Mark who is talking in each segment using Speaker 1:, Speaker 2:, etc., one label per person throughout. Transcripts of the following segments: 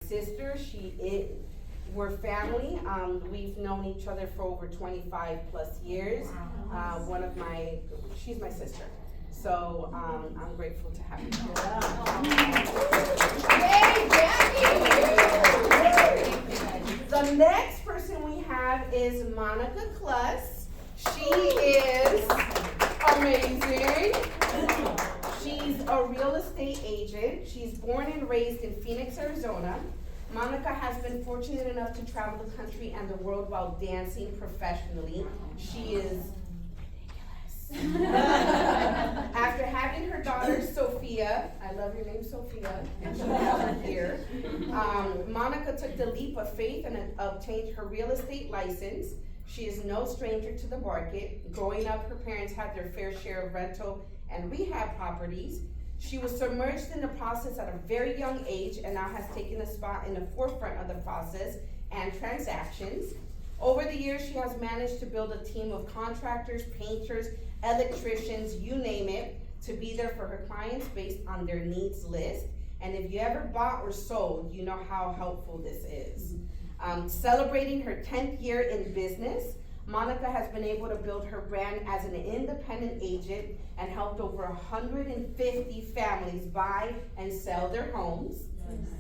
Speaker 1: sister. We're family. We've known each other for over 25 plus years. She's my sister. So I'm grateful to have you here. The next person we have is Monica Kluss. She is amazing. She's a real estate agent. She's born and raised in Phoenix, Arizona. Monica has been fortunate enough to travel the country and the world while dancing professionally. She is ridiculous. After having her daughter, Sophia, I love your name, Sophia, and she has her here, Monica took the leap of faith and obtained her real estate license. She is no stranger to the market. Growing up, her parents had their fair share of rental and rehab properties. She was submerged in the process at a very young age and now has taken a spot in the forefront of the process and transactions. Over the years, she has managed to build a team of contractors, painters, electricians, you name it, to be there for her clients based on their needs list. And if you ever bought or sold, you know how helpful this is. Celebrating her 10th year in business, Monica has been able to build her brand as an independent agent and helped over 150 families buy and sell their homes.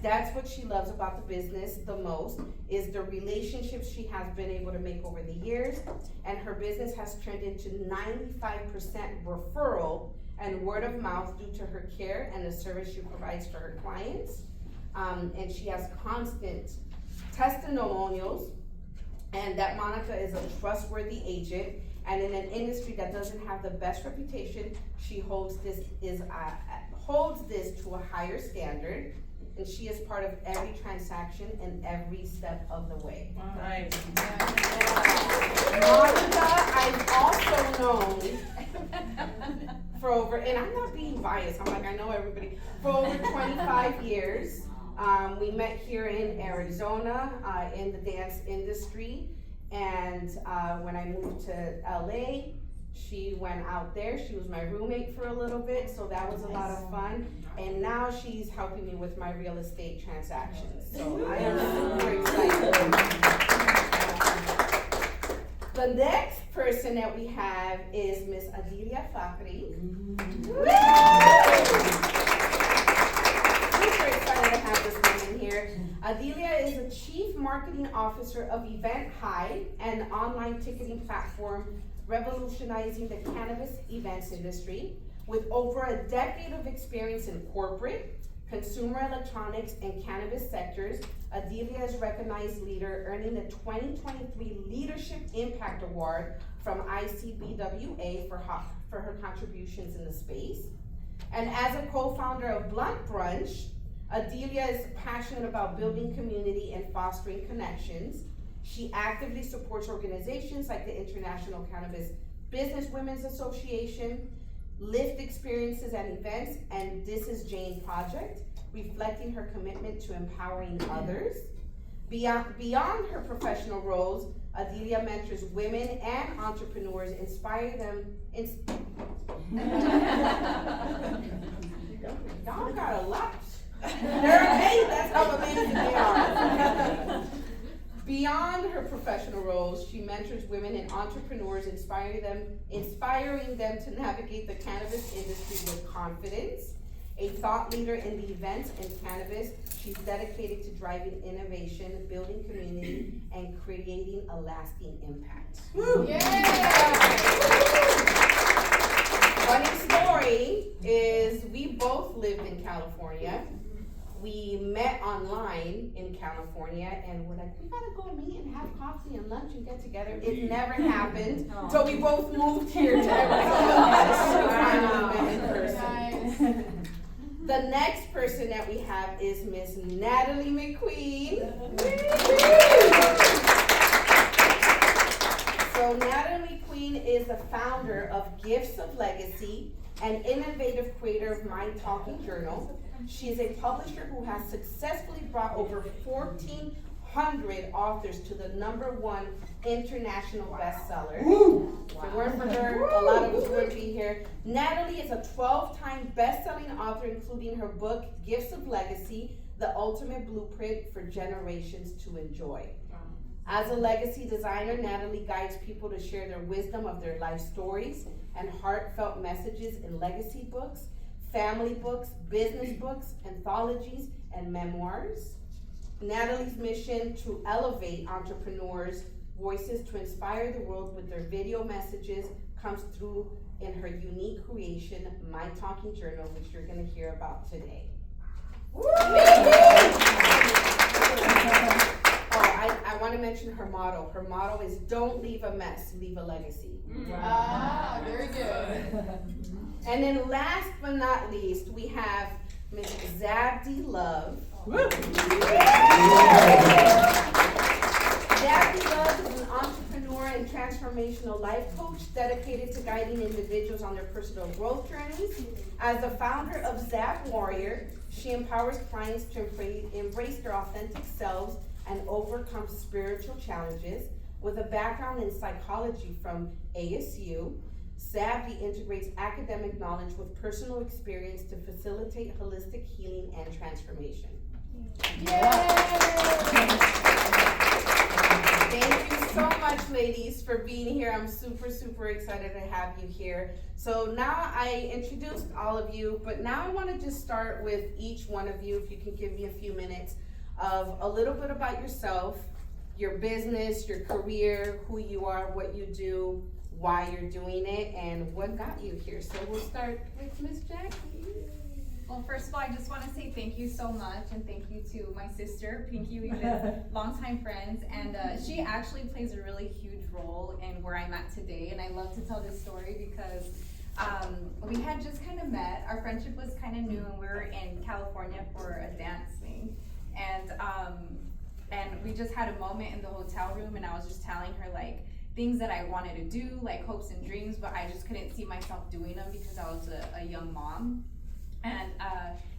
Speaker 1: That's what she loves about the business the most, is the relationships she has been able to make over the years. And her business has turned into 95% referral and word of mouth due to her care and the service she provides to her clients. And she has constant testimonials, and that Monica is a trustworthy agent, and in an industry that doesn't have the best reputation, she holds this to a higher standard, and she is part of every transaction and every step of the way.
Speaker 2: Nice.
Speaker 1: Monica, I've also known for over, and I'm not being biased, I know everybody, for over 25 years. We met here in Arizona in the dance industry, and when I moved to LA, she went out there. She was my roommate for a little bit, so that was a lot of fun. And now she's helping me with my real estate transactions. So I am super excited. The next person that we have is Miss Adelia Fakri. Super excited to have this woman here. Adelia is a Chief Marketing Officer of Event High, an online ticketing platform revolutionizing the cannabis events industry. With over a decade of experience in corporate, consumer electronics, and cannabis sectors, Adelia is a recognized leader, earning the 2023 Leadership Impact Award from ICBWA for her contributions in the space. And as a co-founder of Blunt Brunch, Adelia is passionate about building community and fostering connections. She actively supports organizations like the International Cannabis Business Women's Association, Lift Experiences and Events, and This Is Jane Project, reflecting her commitment to empowering others. Beyond her professional roles, Adelia mentors women and entrepreneurs, inspire them. Y'all got a lot. They're amazing. That's how amazing they are. Beyond her professional roles, she mentors women and entrepreneurs, inspiring them to navigate the cannabis industry with confidence. A thought leader in the events and cannabis, she's dedicated to driving innovation, building community, and creating a lasting impact. Woo. Yeah! Funny story is we both lived in California. We met online in California, and we're like, we gotta go meet and have coffee and lunch and get together. It never happened. So we both moved here to Arizona in person. The next person that we have is Miss Natalie McQueen. So Natalie McQueen is the founder of Gifts of Legacy, an innovative creator of Mind Talking Journal. She is a publisher who has successfully brought over 1,400 authors to the #1 international bestseller. If it weren't for her, a lot of us wouldn't be here. Natalie is a 12-time best-selling author, including her book, Gifts of Legacy, the ultimate blueprint for generations to enjoy. As a legacy designer, Natalie guides people to share their wisdom of their life stories and heartfelt messages in legacy books, family books, business books, anthologies, and memoirs. Natalie's mission to elevate entrepreneurs' voices to inspire the world with their video messages comes through in her unique creation, My Talking Journal, which you're going to hear about today. I want to mention her motto. Her motto is "Don't leave a mess, leave a legacy."
Speaker 2: Ah, very good.
Speaker 1: And then last but not least, we have Miss Zabdi Love. Zabdi Love is an entrepreneur and transformational life coach dedicated to guiding individuals on their personal growth journeys. As the founder of Zap Warrior, she empowers clients to embrace their authentic selves and overcome spiritual challenges. With a background in psychology from ASU, Zabdi integrates academic knowledge with personal experience to facilitate holistic healing and transformation. Thank you so much, ladies, for being here. I'm super, super excited to have you here. So now I introduced all of you, but now I want to just start with each one of you, if you can give me a few minutes of a little bit about yourself, your business, your career, who you are, what you do, why you're doing it, and what got you here. So we'll start with Miss Jackie.
Speaker 3: Well, first of all, I just want to say thank you so much, and thank you to my sister, Pinky. We've been longtime friends, and she actually plays a really huge role in where I'm at today, and I love to tell this story because we had just kind of met. Our friendship was kind of new, and we were in California for a dance thing, and we just had a moment in the hotel room, and I was just telling her, like, things that I wanted to do, like hopes and dreams, but I just couldn't see myself doing them because I was a young mom. And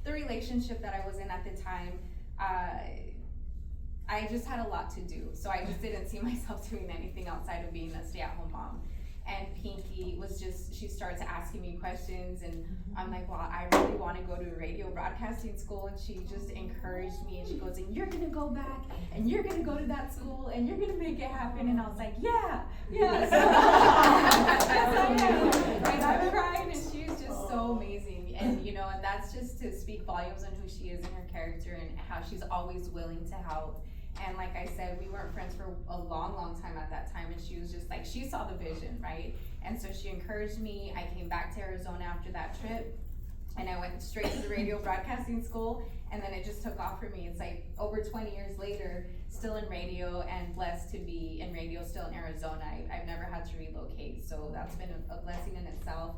Speaker 3: the relationship that I was in at the time, I just had a lot to do. So I just didn't see myself doing anything outside of being a stay-at-home mom. And Pinky was just, she starts asking me questions, and I'm like, well, I really want to go to radio broadcasting school. And she just encouraged me, and she goes, and you're going to go back, and you're going to go to that school, and you're going to make it happen. And I was like, yeah. And I'm crying, and she was just so amazing. And, you know, and that's just to speak volumes on who she is and her character and how she's always willing to help. And like I said, we weren't friends for a long, long time at that time, and she was just like, she saw the vision, right? And so she encouraged me. I came back to Arizona after that trip, and I went straight to the radio broadcasting school, and then it just took off for me. It's like over 20 years later, still in radio, and blessed to be in radio still in Arizona. I've never had to relocate, so that's been a blessing in itself.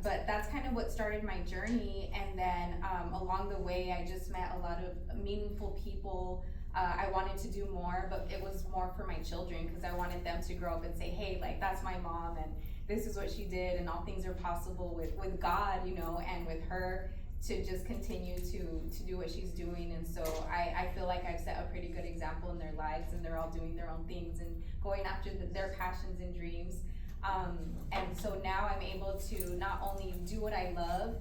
Speaker 3: But that's kind of what started my journey, and then along the way, I just met a lot of meaningful people. I wanted to do more, but it was more for my children because I wanted them to grow up and say, hey, like, that's my mom, and this is what she did, and all things are possible with God, you know, and with her to just continue to do what she's doing. And so I feel like I've set a pretty good example in their lives, and they're all doing their own things and going after their passions and dreams. And so now I'm able to not only do what I love,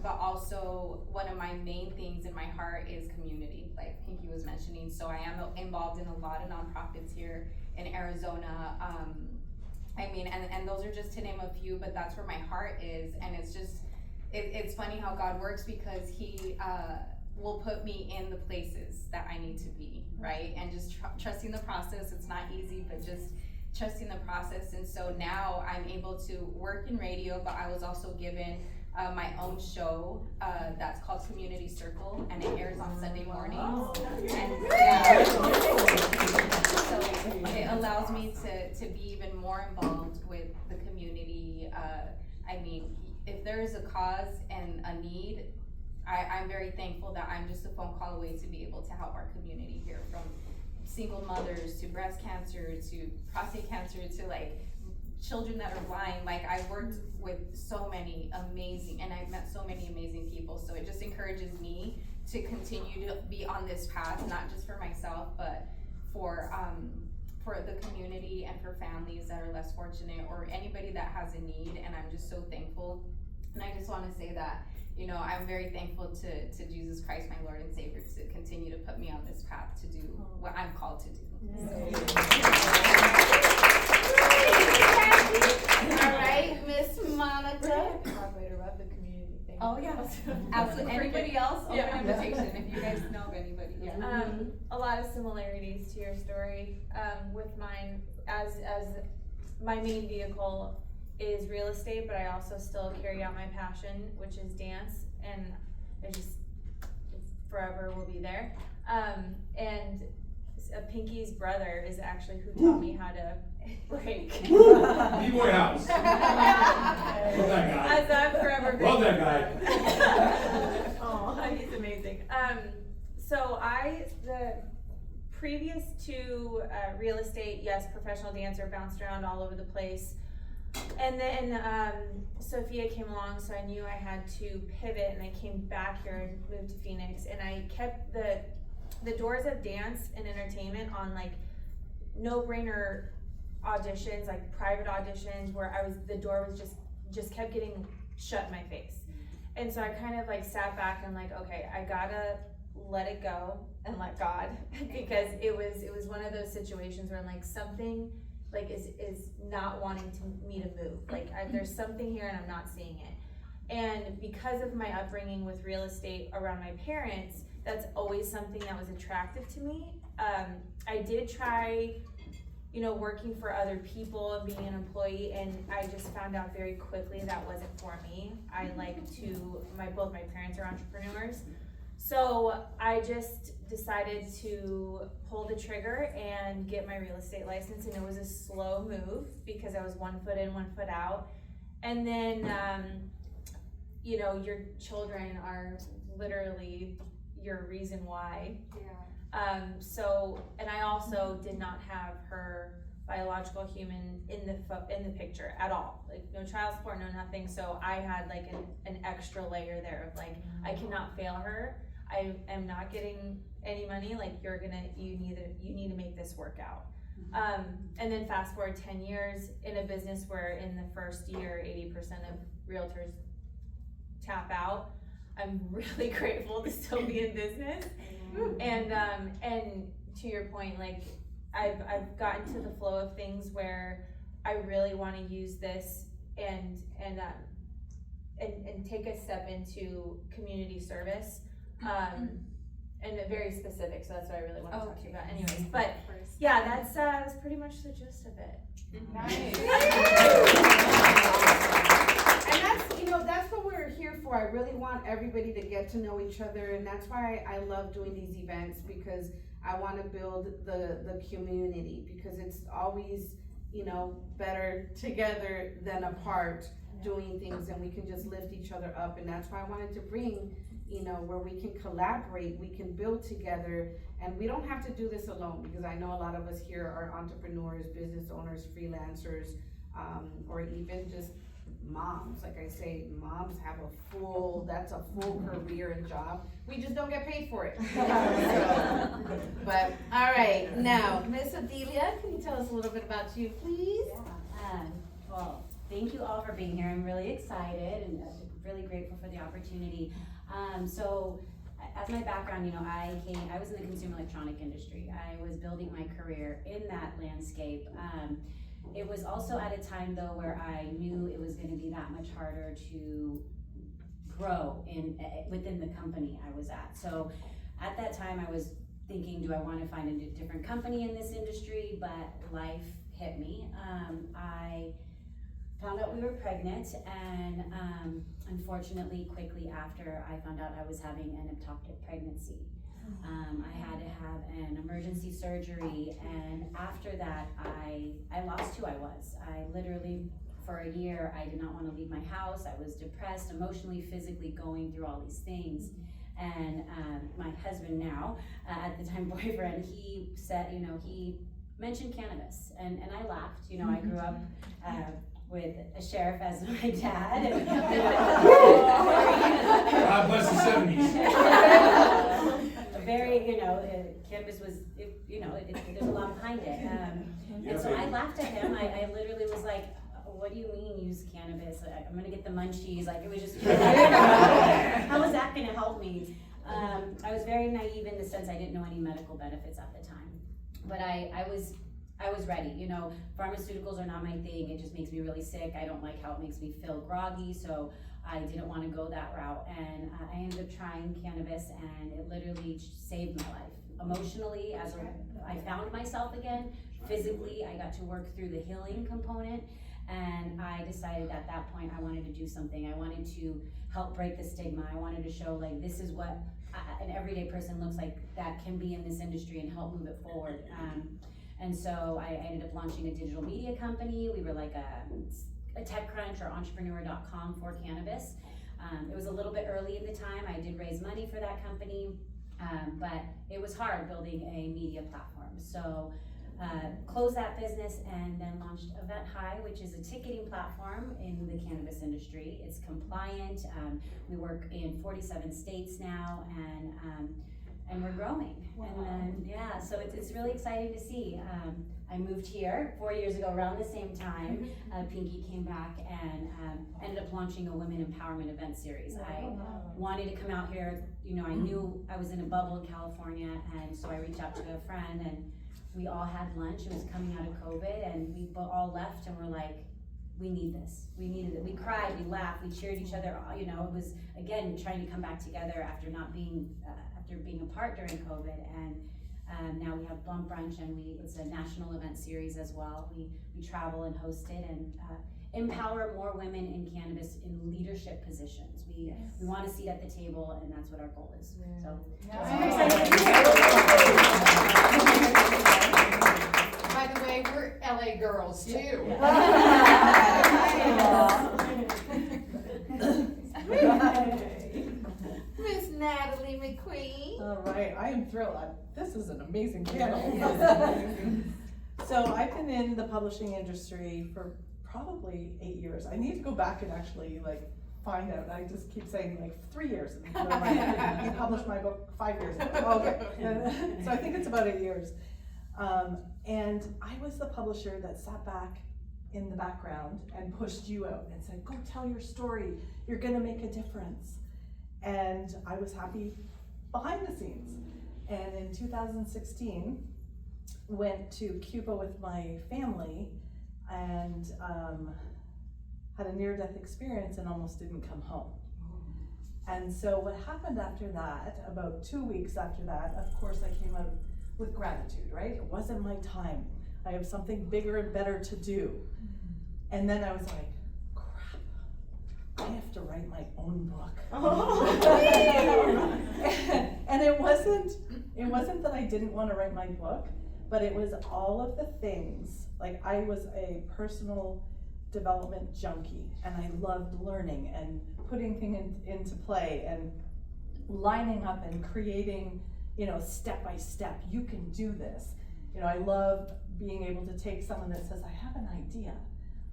Speaker 3: but also one of my main things in my heart is community, like Pinky was mentioning. So I am involved in a lot of nonprofits here in Arizona. I mean, and those are just to name a few, but that's where my heart is. And it's just, it's funny how God works because he will put me in the places that I need to be, right? And just trusting the process. It's not easy, but just trusting the process. And so now I'm able to work in radio, but I was also given my own show that's called Community Circle, and it airs on Sunday mornings. And yeah, so it allows me to be even more involved with the community. I mean, if there is a cause and a need, I'm very thankful that I'm just a phone call away to be able to help our community here, from single mothers to breast cancer to prostate cancer to like children that are blind. Like, I've worked with so many amazing, and I've met so many amazing people. So it just encourages me to continue to be on this path, not just for myself, but for the community and for families that are less fortunate or anybody that has a need. And I'm just so thankful. And I just want to say that, you know, I'm very thankful to Jesus Christ, my Lord and Savior, to continue to put me on this path to do what I'm called to do.
Speaker 1: All right, Miss Monica.
Speaker 2: Moderator of the community thing.
Speaker 3: Oh, yeah. Absolutely. Anybody else? Open invitation if you guys know of anybody. Yeah.
Speaker 4: A lot of similarities to your story with mine, as my main vehicle is real estate, but I also still carry out my passion, which is dance, and it just forever will be there. And Pinky's brother is actually who taught me how to break.
Speaker 5: B-Boy House. Love that guy.
Speaker 4: As I'm forever
Speaker 5: Love that guy.
Speaker 4: Oh, he's amazing. So the previous to real estate, yes, professional dancer, bounced around all over the place. And then Sophia came along, so I knew I had to pivot, and I came back here and moved to Phoenix, and I kept the doors of dance and entertainment on like no-brainer auditions, like private auditions, where the door was just kept getting shut in my face. And so I kind of like sat back and like, okay, I gotta let it go and let God, because it was one of those situations where I'm like, something like is not wanting me to move. Like there's something here and I'm not seeing it. And because of my upbringing with real estate around my parents, that's always something that was attractive to me. I did try, you know, working for other people and being an employee, and I just found out very quickly that wasn't for me. I like both my parents are entrepreneurs. So I just decided to pull the trigger and get my real estate license, and it was a slow move because I was 1 foot in, 1 foot out. And then, you know, your children are literally your reason why.
Speaker 3: Yeah.
Speaker 4: So, and I also did not have her biological human in the picture at all. Like no child support, no nothing. So I had like an extra layer there of like, I cannot fail her. I am not getting any money. Like you need to make this work out. And then fast forward 10 years in a business where in the first year, 80% of realtors tap out. I'm really grateful to still be in business. And to your point, like I've gotten to the flow of things where I really want to use this and take a step into community service. And very specific, so that's what I really want to talk to you about. Anyways, but yeah, that's pretty much the gist of it.
Speaker 1: Nice. And that's what we're here for. I really want everybody to get to know each other, and that's why I love doing these events, because I want to build the community, because it's always, you know, better together than apart doing things, and we can just lift each other up. And that's why I wanted to bring, you know, where we can collaborate, we can build together, and we don't have to do this alone, because I know a lot of us here are entrepreneurs, business owners, freelancers, or even just moms. Like I say, moms have that's a full career and job. We just don't get paid for it. But all right, now, Miss Adelia, can you tell us a little bit about you, please?
Speaker 6: Yeah. Well, thank you all for being here. I'm really excited and really grateful for the opportunity. So as my background, you know, I was in the consumer electronic industry. I was building my career in that landscape. It was also at a time though where I knew it was going to be that much harder to grow within the company I was at. So at that time I was thinking, do I want to find a different company in this industry? But life hit me. I found out we were pregnant, and unfortunately quickly after I found out I was having an ectopic pregnancy. I had to have an emergency surgery, and after that I lost who I was. I literally, for a year, I did not want to leave my house. I was depressed, emotionally, physically going through all these things. And my husband now, at the time boyfriend, he said, you know, he mentioned cannabis, and I laughed. You know, I grew up with a sheriff as my dad. And,
Speaker 5: God bless the 70s.
Speaker 6: Very, you know, cannabis was, you know, there's a lot behind it. And so I laughed at him. I literally was like, what do you mean use cannabis? I'm gonna get the munchies, like it was just, how was that gonna help me? I was very naive in the sense I didn't know any medical benefits at the time. But I was ready, you know, pharmaceuticals are not my thing, it just makes me really sick, I don't like how it makes me feel groggy, so I didn't want to go that route, and I ended up trying cannabis, and it literally saved my life. Emotionally, I found myself again. Physically, I got to work through the healing component, and I decided at that point I wanted to do something. I wanted to help break the stigma. I wanted to show like this is what an everyday person looks like that can be in this industry and help move it forward. And so I ended up launching a digital media company. We were like a TechCrunch or entrepreneur.com for cannabis. It was a little bit early in the time. I did raise money for that company, but it was hard building a media platform. So closed that business and then launched Event High, which is a ticketing platform in the cannabis industry. It's compliant. We work in 47 states now, and we're growing. Wow. And then, yeah, so it's really exciting to see. I moved here 4 years ago around the same time. Pinky came back and ended up launching a women empowerment event series. I wanted to come out here, you know, I knew I was in a bubble in California, and so I reached out to a friend, and we all had lunch. It was coming out of COVID, and we all left and we're like, we need this. We needed it. We cried, we laughed, we cheered each other. You know, it was, again, trying to come back together after not being, after being apart during COVID. And now we have Bump Brunch, and it's a national event series as well. We travel and host it and empower more women in cannabis in leadership positions. We want a seat at the table, and that's what our goal is. So, super excited.
Speaker 2: By the way, we're LA girls too. Miss Natalie McQueen.
Speaker 7: All right, I am thrilled. This is an amazing panel. So I've been in the publishing industry for probably 8 years. I need to go back and actually like find out. I just keep saying like 3 years. And you published my book 5 years ago. Okay. So I think it's about 8 years. And I was the publisher that sat back in the background and pushed you out and said, go tell your story. You're gonna make a difference. And I was happy behind the scenes. And in 2016, went to Cuba with my family and had a near-death experience and almost didn't come home. And so what happened after that, about 2 weeks after that, of course I came out with gratitude, right? It wasn't my time. I have something bigger and better to do. And then I was like, crap, I have to write my own book. And it wasn't that I didn't want to write my book, but it was all of the things, like I was a personal development junkie, and I loved learning and putting things into play and lining up and creating, you know, step by step. You can do this. You know, I love being able to take someone that says, I have an idea.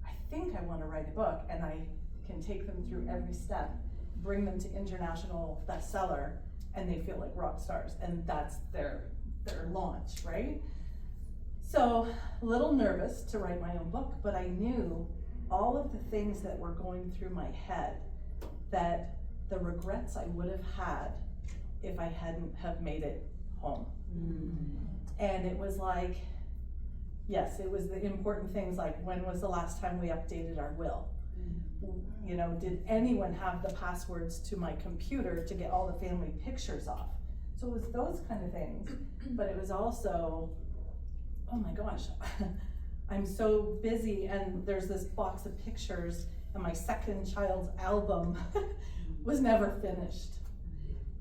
Speaker 7: I think I want to write a book, and I can take them through every step, bring them to international bestseller, and they feel like rock stars, and that's their launch, right? So, a little nervous to write my own book, but I knew all of the things that were going through my head, that the regrets I would have had if I hadn't have made it home. And it was like, yes, it was the important things like, when was the last time we updated our will? You know, did anyone have the passwords to my computer to get all the family pictures off? So it was those kind of things, but it was also, oh my gosh, I'm so busy, and there's this box of pictures, and my second child's album was never finished.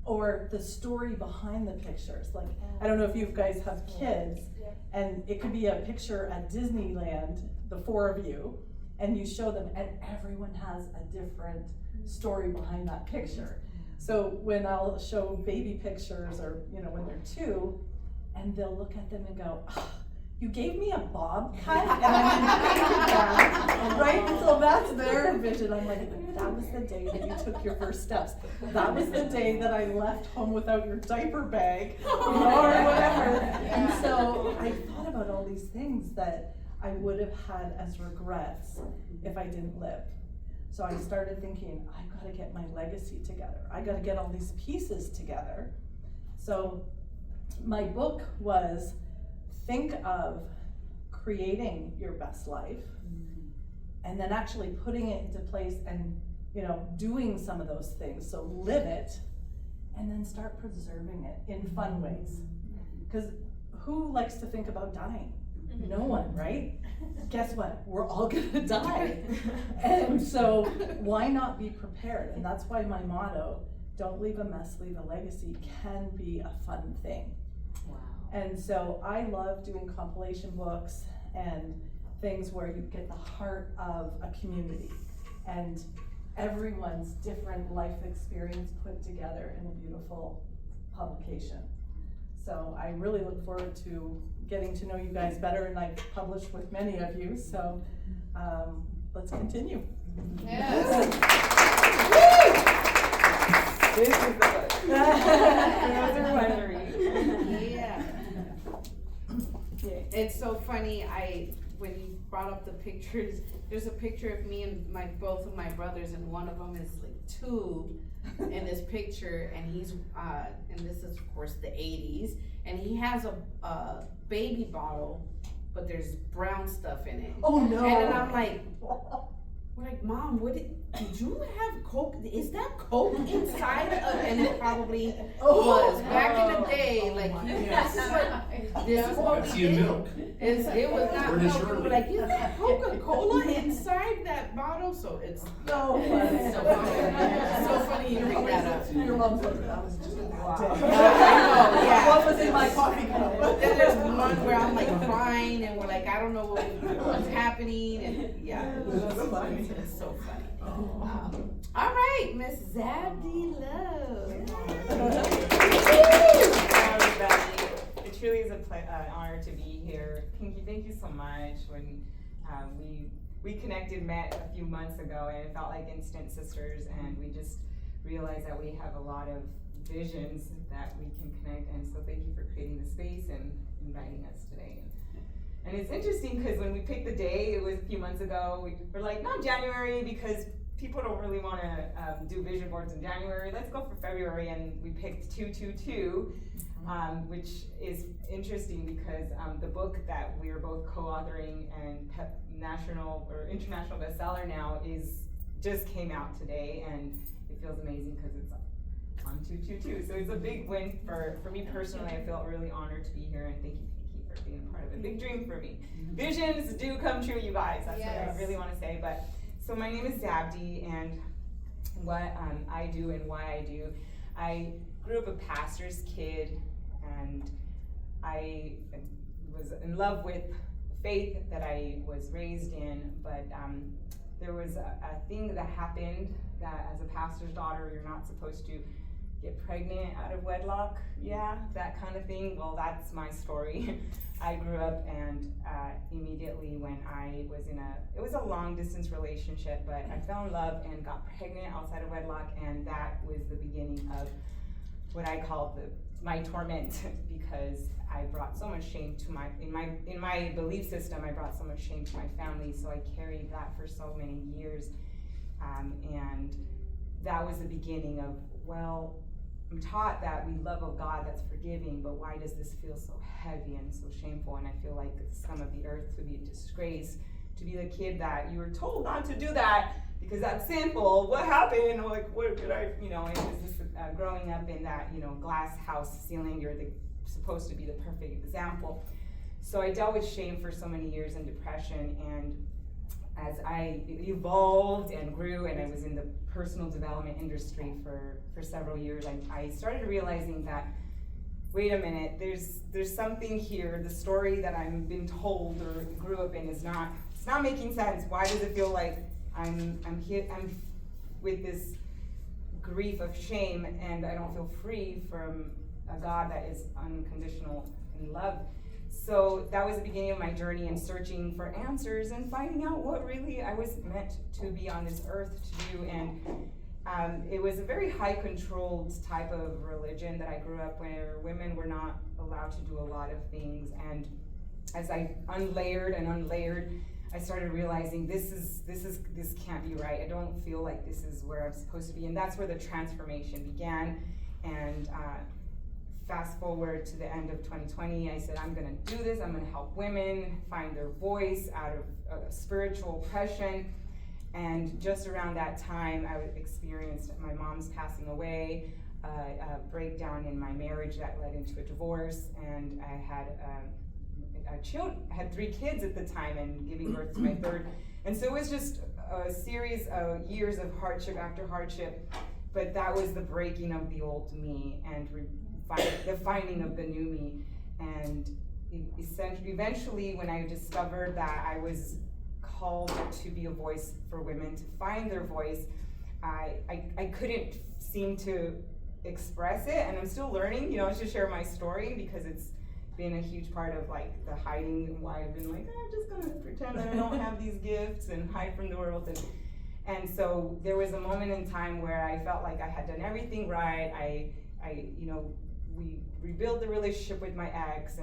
Speaker 7: Or the story behind the pictures. Like, I don't know if you guys have kids, and it could be a picture at Disneyland, the 4 of you, and you show them, and everyone has a different story behind that picture. So when I'll show baby pictures, or you know, when they're 2, and they'll look at them and go, oh, you gave me a bob cut, and I'm right? So that's their vision. I'm like, that was the day that you took your first steps. That was the day that I left home without your diaper bag, you know, or whatever. And so I thought about all these things that I would have had as regrets if I didn't live. So I started thinking, I gotta get my legacy together. I gotta get all these pieces together. So my book was, think of creating your best life and then actually putting it into place and, you know, doing some of those things. So live it and then start preserving it in fun ways. Because who likes to think about dying? No one, right? Guess what? We're all gonna die. And so why not be prepared? And that's why my motto, don't leave a mess, leave a legacy, can be a fun thing.
Speaker 6: Wow.
Speaker 7: And so I love doing compilation books and things where you get the heart of a community and everyone's different life experience put together in a beautiful publication. So I really look forward to getting to know you guys better, and I've published with many of you, so let's continue.
Speaker 2: Yes.
Speaker 8: This is the book.
Speaker 1: Yeah. It's so funny, when you brought up the pictures, there's a picture of me and both of my brothers, and one of them is like 2 in this picture, and he's, and this is of course the 80s, and he has a baby bottle, but there's brown stuff in it.
Speaker 7: Oh no.
Speaker 1: And then I'm like, we're like, Mom, did you have Coke? Is that Coke inside of? And it probably was. Back in the day, like, this is what
Speaker 5: Pepsi
Speaker 1: we
Speaker 5: and
Speaker 1: did.
Speaker 5: milk.
Speaker 1: It was not
Speaker 5: British
Speaker 1: milk. We were
Speaker 5: Shirley.
Speaker 1: like, is that Coca-Cola inside that bottle? So it's
Speaker 7: No funny.
Speaker 1: so funny. So funny you bring that up.
Speaker 7: Your mom's like, that was just a bad day.
Speaker 1: I know, yeah.
Speaker 7: What was in my coffee cup?
Speaker 1: Then there's one where I'm like crying, and we're like, I don't know what's happening, and yeah,
Speaker 7: That's funny.
Speaker 1: it's so funny. All right, Miss Zabdi Love.
Speaker 8: Hello, everybody. It truly is an honor to be here. Pinky, thank you so much. When we met a few months ago, and it felt like instant sisters, and we just realized that we have a lot of visions that we can connect. And so thank you for creating the space and inviting us today. And it's interesting because when we picked the day, it was a few months ago, we were like, not January, because people don't really want to do vision boards in January. Let's go for February, and we picked 222, which is interesting because the book that we are both co-authoring and national or international bestseller now just came out today, and it feels amazing because it's on 222. So it's a big win for me personally. I feel really honored to be here, and thank you, Pinky, for being a part of a big dream for me. Visions do come true, you guys. That's what I really want to say. But so my name is Zabdi, and what I do and why I do. I grew up a pastor's kid, and I was in love with faith that I was raised in, but there was a thing that happened that as a pastor's daughter, you're not supposed to get pregnant out of wedlock, that kind of thing. Well, that's my story. I grew up, and immediately when I was it was a long distance relationship, but I fell in love and got pregnant outside of wedlock, and that was the beginning of what I call my torment, because I brought so much shame to in my belief system. I brought so much shame to my family, so I carried that for so many years, and that was the beginning of, well, I'm taught that we love a God that's forgiving, but why does this feel so heavy and so shameful? And I feel like the scum of the earth to be a disgrace, to be the kid that you were told not to do that because that's sinful. What happened? Like, what did I, and it was this growing up in that, glass house ceiling, you're supposed to be the perfect example. So I dealt with shame for so many years and depression, and as I evolved and grew, and I was in the personal development industry for several years, I started realizing that, wait a minute, there's something here. The story that I've been told or grew up in it's not making sense. Why does it feel like I'm with this grief of shame, and I don't feel free from a God that is unconditional in love? So that was the beginning of my journey in searching for answers and finding out what really I was meant to be on this earth to do. And it was a very high controlled type of religion that I grew up where women were not allowed to do a lot of things. And as I unlayered and unlayered, I started realizing this can't be right. I don't feel like this is where I'm supposed to be, and that's where the transformation began. And fast forward to the end of 2020, I said, I'm gonna do this. I'm gonna help women find their voice out of spiritual oppression. And just around that time, I experienced my mom's passing away, a breakdown in my marriage that led into a divorce, and I had I had 3 kids at the time and giving birth to my 3rd. And so it was just a series of years of hardship after hardship, but that was the breaking of the old me and the finding of the new me. And eventually, when I discovered that I was called to be a voice for women, to find their voice, I couldn't seem to express it, and I'm still learning, to share my story, because it's been a huge part of like the hiding and why I've been like, I'm just gonna pretend that I don't have these gifts and hide from the world. And so there was a moment in time where I felt like I had done everything right. We rebuilt the relationship with my ex,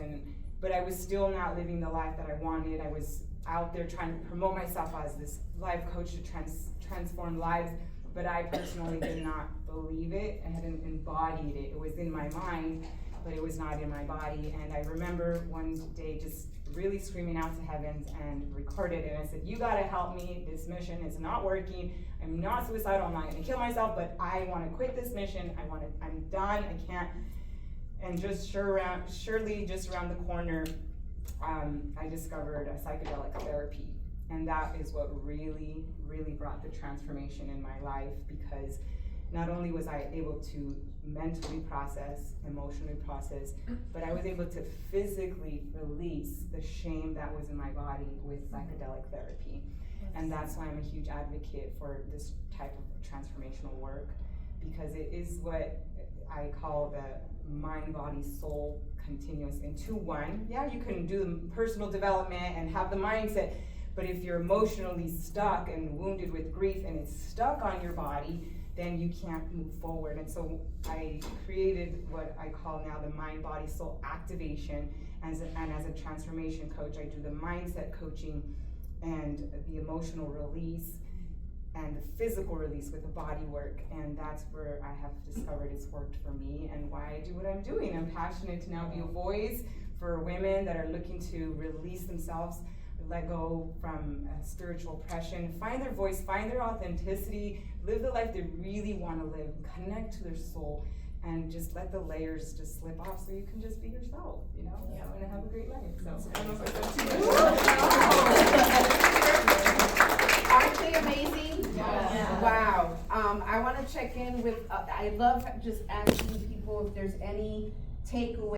Speaker 8: but I was still not living the life that I wanted. I was out there trying to promote myself as this life coach to transform lives, but I personally did not believe it. I hadn't embodied it. It was in my mind, but it was not in my body. And I remember one day just really screaming out to heavens and recorded it. And I said, you gotta help me. This mission is not working. I'm not suicidal. I'm not gonna kill myself, but I wanna quit this mission. I'm done. I can't. And just surely just around the corner, I discovered a psychedelic therapy. And that is what really, really brought the transformation in my life, because not only was I able to mentally process, emotionally process, but I was able to physically release the shame that was in my body with psychedelic therapy. And that's why I'm a huge advocate for this type of transformational work, because it is what I call the mind, body, soul continuous into one. Yeah, you can do personal development and have the mindset, but if you're emotionally stuck and wounded with grief and it's stuck on your body, then you can't move forward. And so I created what I call now the mind, body, soul activation. And as a transformation coach, I do the mindset coaching and the emotional release and the physical release with the body work. And that's where I have discovered it's worked for me and why I do what I'm doing. I'm passionate to now be a voice for women that are looking to release themselves, let go from spiritual oppression, find their voice, find their authenticity, live the life they really want to live, connect to their soul, and just let the layers just slip off so you can just be yourself, and have a great life. So I don't know if I said too much.
Speaker 1: Aren't they amazing?
Speaker 2: Yeah.
Speaker 1: Wow. I want to check in with, I love just asking people if there's any takeaway